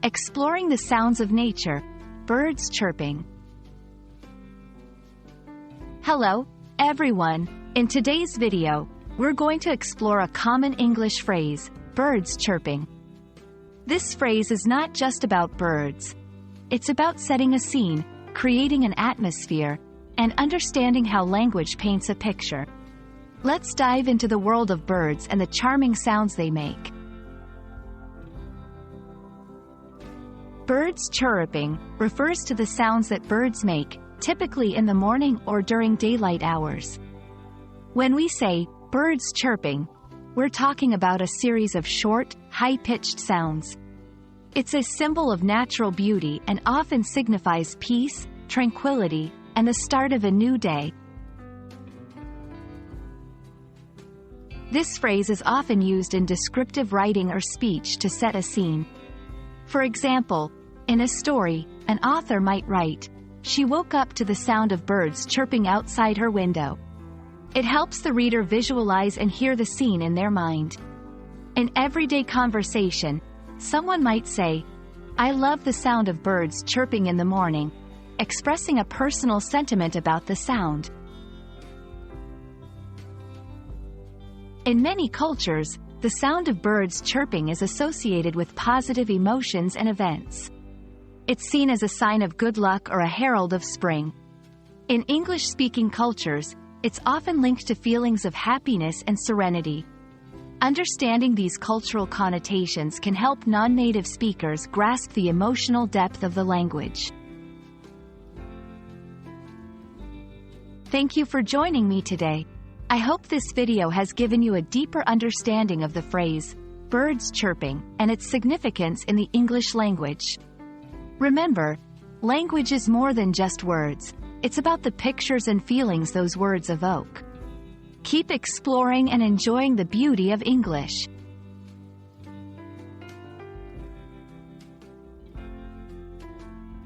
exploring the sounds of nature, birds chirping. Hello, everyone. In today's video, we're going to explore a common English phrase, birds chirping. This phrase is not just about birds. It's about setting a scene, creating an atmosphere, and understanding how language paints a picture. Let's dive into the world of birds and the charming sounds they make. Birds chirping refers to the sounds that birds make, typically in the morning or during daylight hours. When we say, birds chirping, we're talking about a series of short, high-pitched sounds. It's a symbol of natural beauty and often signifies peace, tranquility, and the start of a new day. This phrase is often used in descriptive writing or speech to set a scene. For example, in a story, an author might write, "She woke up to the sound of birds chirping outside her window." It helps the reader visualize and hear the scene in their mind. In everyday conversation, someone might say, "I love the sound of birds chirping in the morning," expressing a personal sentiment about the sound. In many cultures, the sound of birds chirping is associated with positive emotions and events. It's seen as a sign of good luck or a herald of spring. In English-speaking cultures, it's often linked to feelings of happiness and serenity. Understanding these cultural connotations can help non-native speakers grasp the emotional depth of the language. Thank you for joining me today. I hope this video has given you a deeper understanding of the phrase, birds chirping, and its significance in the English language. Remember, language is more than just words. It's about the pictures and feelings those words evoke. Keep exploring and enjoying the beauty of English.